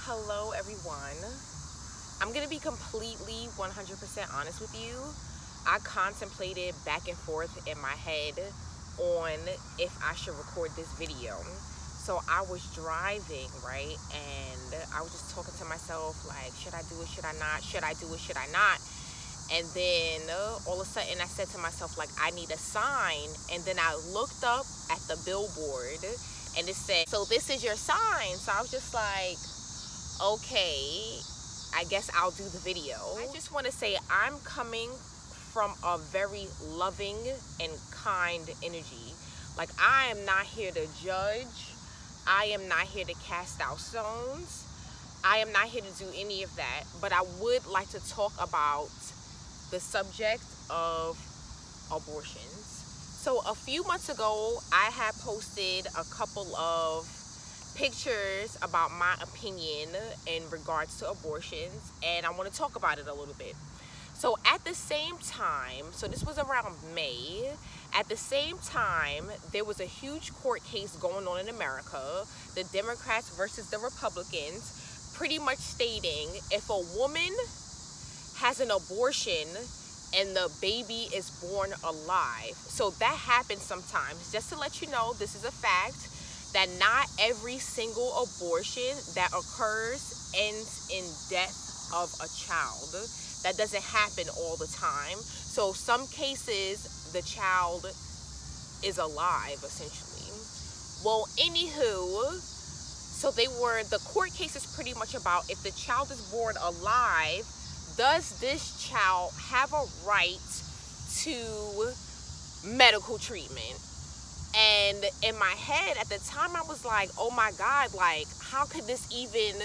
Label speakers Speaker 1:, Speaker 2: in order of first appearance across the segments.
Speaker 1: Hello everyone. I'm gonna be completely 100% honest with you. I contemplated back and forth in my head on if I should record this video. So I was driving, right? And I was just talking to myself like, should I do it, should I not? Should I do it, should I not? And then all of a sudden I said to myself, like, I need a sign. And then I looked up at the billboard and it said, so this is your sign. So I was just like, okay, I guess I'll do the video. I just want to say I'm coming from a very loving and kind energy. Like, I am not here to judge. I am not here to cast out stones. I am not here to do any of that. But I would like to talk about the subject of abortions. So a few months ago, I had posted a couple of pictures about my opinion in regards to abortions, and I want to talk about it a little bit. So at the same time, so this was around May, at the same time, there was a huge court case going on in America, the Democrats versus the Republicans, pretty much stating if a woman has an abortion and the baby is born alive. So that happens sometimes. Just to let you know, this is a fact, that not every single abortion that occurs ends in death of a child. That doesn't happen all the time. So some cases, the child is alive, essentially. Well, anywho, so the court case is pretty much about if the child is born alive, does this child have a right to medical treatment? And in my head at the time, I was like, oh my God, like, how could this even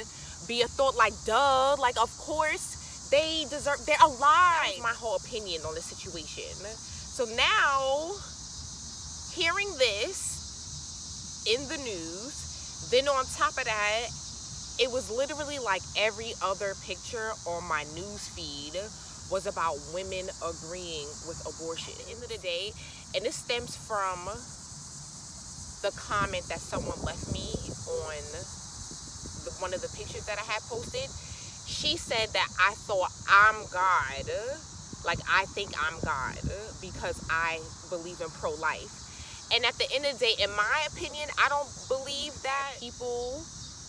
Speaker 1: be a thought? Like, duh, like, of course they deserve, they're alive. That was my whole opinion on the situation. So now, hearing this in the news, then on top of that, it was literally like every other picture on my news feed was about women agreeing with abortion. At the end of the day, and this stems from the comment that someone left me on one of the pictures that I had posted. She said that I thought I'm God, like I think I'm God because I believe in pro-life. And at the end of the day, in my opinion, I don't believe that people,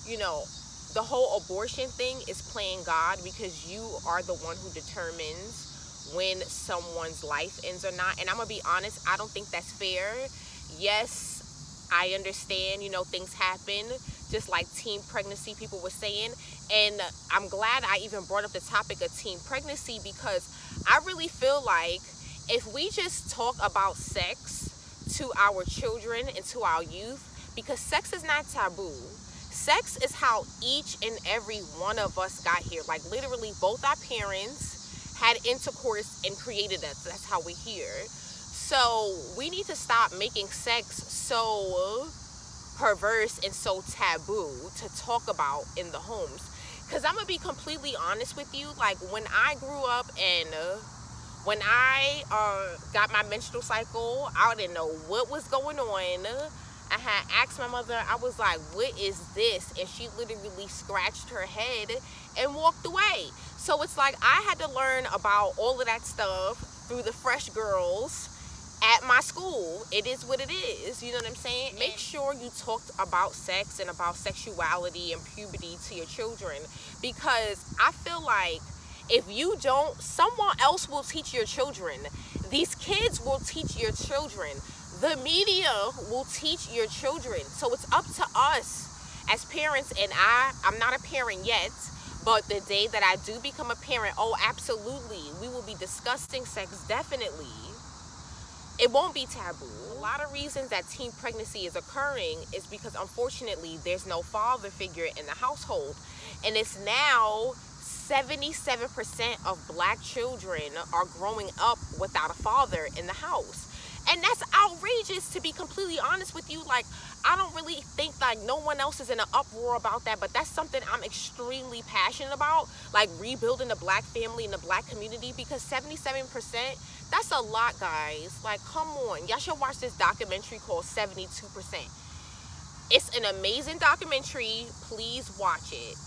Speaker 1: you know, the whole abortion thing is playing God, because you are the one who determines when someone's life ends or not. And I'm gonna be honest, I don't think that's fair. Yes, I understand, you know, things happen, just like teen pregnancy, people were saying. And I'm glad I even brought up the topic of teen pregnancy, because I really feel like if we just talk about sex to our children and to our youth, because sex is not taboo. Sex is how each and every one of us got here. Like, literally, both our parents had intercourse and created us. That's how we're here. So we need to stop making sex so perverse and so taboo to talk about in the homes. Because I'm going to be completely honest with you. Like, when I grew up and when I got my menstrual cycle, I didn't know what was going on. I had asked my mother, I was like, what is this? And she literally scratched her head and walked away. So it's like I had to learn about all of that stuff through the fresh girls at my school. It is what it is, you know what I'm saying? Make sure you talk about sex and about sexuality and puberty to your children, because I feel like if you don't, someone else will teach your children. These kids will teach your children. The media will teach your children. So it's up to us as parents, and I'm not a parent yet, but the day that I do become a parent, oh, absolutely, we will be discussing sex, definitely. It won't be taboo. A lot of reasons that teen pregnancy is occurring is because, unfortunately, there's no father figure in the household. And it's now 77% of Black children are growing up without a father in the house. And that's outrageous, to be completely honest with you. Like, I don't really think like no one else is in an uproar about that, but that's something I'm extremely passionate about, like rebuilding the Black family and the Black community, because 77%, that's a lot, guys. Like, come on. Y'all should watch this documentary called 72%. It's an amazing documentary. Please watch it.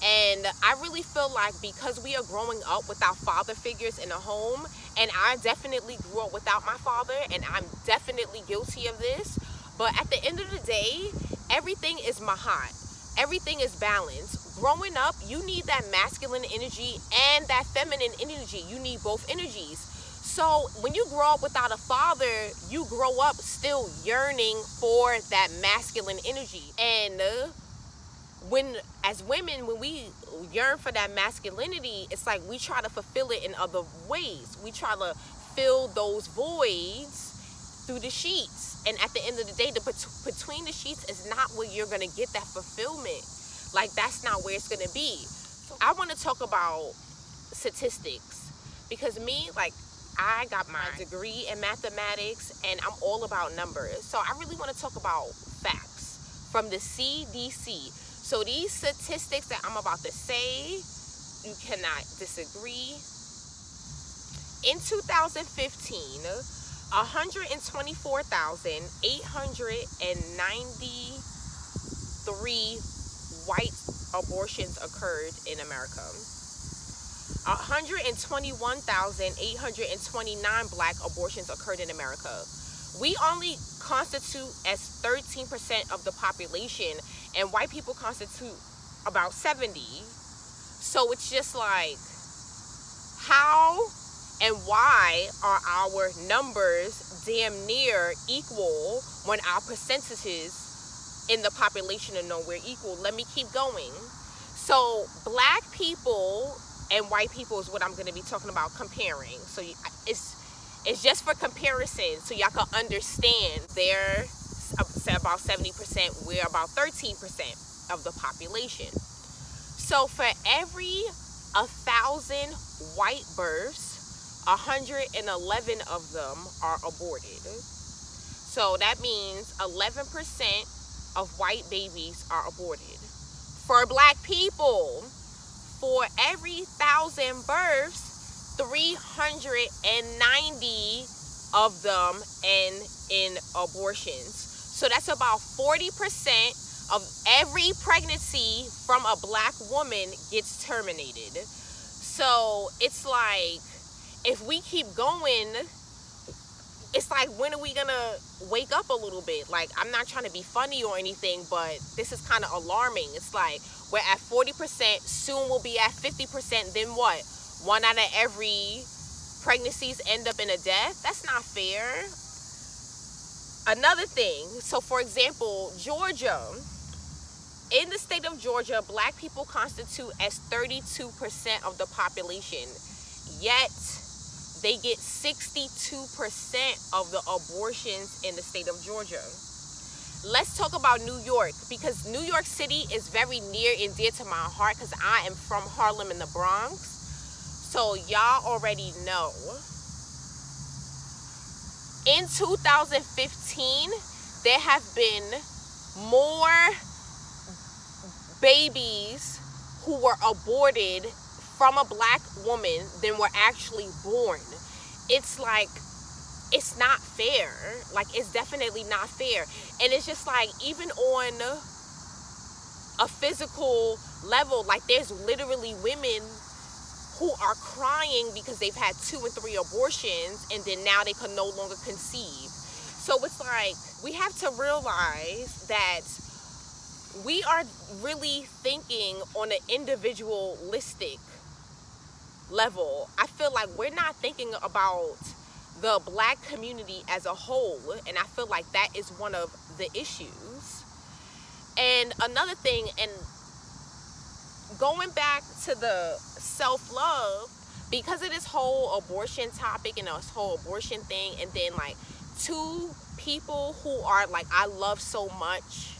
Speaker 1: And I really feel like because we are growing up without father figures in a home, and I definitely grew up without my father, and I'm definitely guilty of this, but at the end of the day, everything is mahat. Everything is balanced. Growing up, you need that masculine energy and that feminine energy. You need both energies. So when you grow up without a father, you grow up still yearning for that masculine energy. And as women, when we yearn for that masculinity, it's like we try to fulfill it in other ways. We try to fill those voids through the sheets. And at the end of the day, between the sheets is not where you're going to get that fulfillment. Like, that's not where it's going to be. I want to talk about statistics, because me, like, I got my degree in mathematics and I'm all about numbers. So I really want to talk about facts from the CDC. So these statistics that I'm about to say, you cannot disagree. In 2015, 124,893 white abortions occurred in America. 121,829 black abortions occurred in America. We only constitute as 13% of the population, and white people constitute about 70. So it's just like, how and why are our numbers damn near equal when our percentages in the population are nowhere equal? Let me keep going. So black people and white people is what I'm going to be talking about comparing. So it's just for comparison, so y'all can understand. They're about 70%, we're about 13% of the population. So for every 1,000 white births, 111 of them are aborted. So that means 11% of white babies are aborted. For black people, for every 1,000 births, 390 of them end in abortions. So that's about 40% of every pregnancy from a black woman gets terminated. So it's like, if we keep going, it's like, when are we gonna wake up a little bit? Like, I'm not trying to be funny or anything, but this is kind of alarming. It's like, we're at 40%, soon we'll be at 50%, then what? 1 out of every pregnancies end up in a death? That's not fair. Another thing, so for example, Georgia. In the state of Georgia, black people constitute as 32% of the population, yet they get 62% of the abortions in the state of Georgia. Let's talk about New York, because New York City is very near and dear to my heart, because I am from Harlem in the Bronx. So y'all already know. In 2015, there have been more babies who were aborted from a black woman than were actually born. It's like, it's not fair. Like, it's definitely not fair. And it's just like, even on a physical level, like, there's literally women who are crying because they've had 2 and 3 abortions, and then now they can no longer conceive. So it's like, we have to realize that we are really thinking on an individualistic level. I feel like we're not thinking about the black community as a whole, and I feel like that is one of the issues. And another thing, and going back to the self-love, because of this whole abortion topic and this whole abortion thing, and then like 2 people who are like, I love so much,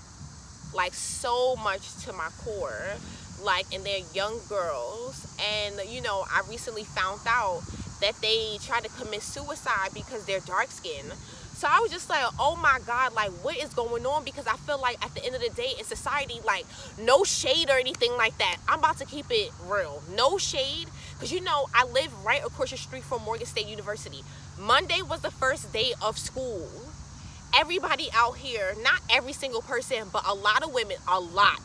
Speaker 1: like so much to my core, like, and they're young girls, and you know, I recently found out that they tried to commit suicide because they're dark skinned. So I was just like, oh my God, like, what is going on? Because I feel like at the end of the day in society, like, no shade or anything like that. I'm about to keep it real. No shade. Because, you know, I live right across the street from Morgan State University. Monday was the first day of school. Everybody out here, not every single person, but a lot of women, a lot,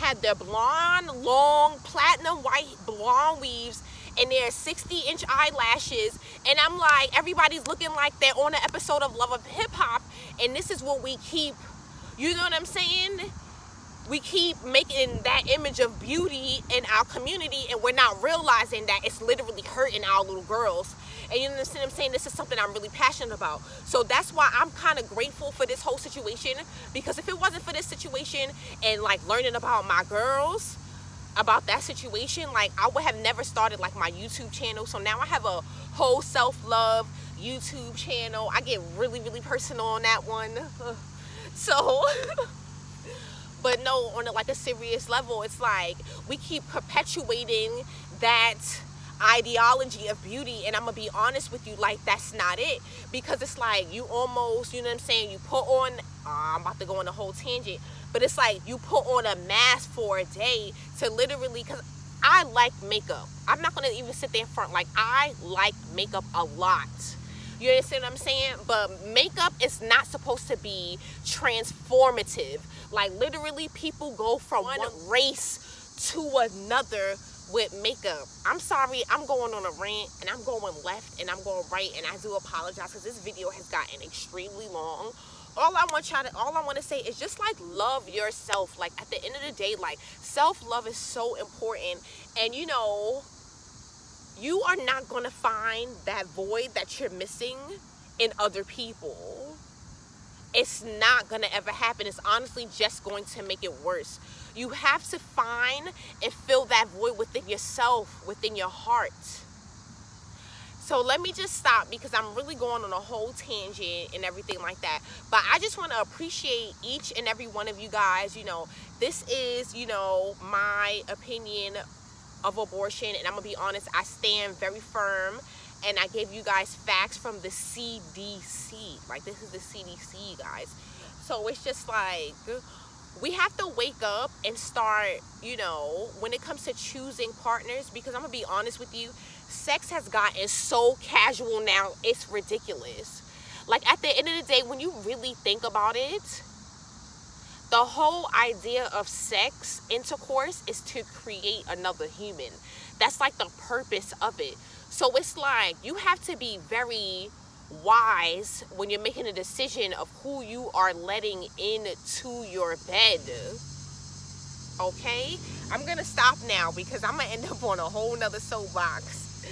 Speaker 1: have their blonde, long, platinum white blonde weaves and their 60-inch eyelashes, and I'm like, everybody's looking like they're on an episode of Love of Hip Hop, and this is what we keep, you know what I'm saying? We keep making that image of beauty in our community, and we're not realizing that it's literally hurting our little girls. And you understand what I'm saying? This is something I'm really passionate about. So that's why I'm kind of grateful for this whole situation, because if it wasn't for this situation and like learning about my girls, about that situation, like I would have never started like my YouTube channel. So now I have a whole self-love YouTube channel. I get really, really personal on that one. So but no, on like a serious level, it's like we keep perpetuating that ideology of beauty, and I'm gonna be honest with you, like that's not it. Because it's like you almost, you know what I'm saying, you put on, I'm about to go on a whole tangent, but it's like you put on a mask for a day to literally, because I like makeup. I'm not gonna even sit there in front, like I like makeup a lot. You understand what I'm saying? But makeup is not supposed to be transformative. Like literally people go from one race to another with makeup. I'm sorry, I'm going on a rant and I'm going left and I'm going right, and I do apologize because this video has gotten extremely long. All I want to say is just like love yourself. Like at the end of the day, like self-love is so important. And you know, you are not going to find that void that you're missing in other people. It's not going to ever happen. It's honestly just going to make it worse. You have to find and fill that void within yourself, within your heart. So let me just stop because I'm really going on a whole tangent and everything like that. But I just want to appreciate each and every one of you guys. You know, this is, you know, my opinion of abortion, and I'm gonna be honest, I stand very firm, and I gave you guys facts from the CDC. Like this is the CDC, guys. So it's just like we have to wake up and start, you know, when it comes to choosing partners, because I'm gonna be honest with you, sex has gotten so casual now, it's ridiculous. Like at the end of the day, when you really think about it, the whole idea of sex, intercourse, is to create another human. That's like the purpose of it. So it's like you have to be very wise when you're making a decision of who you are letting into your bed. Okay? I'm gonna stop now because I'm gonna end up on a whole nother soapbox.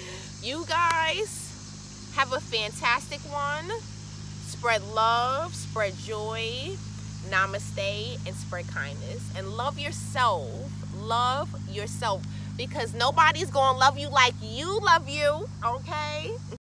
Speaker 1: You guys have a fantastic one. Spread love, spread joy. Namaste, and spread kindness, and love yourself. Love yourself, because nobody's gonna love you like you love you. Okay?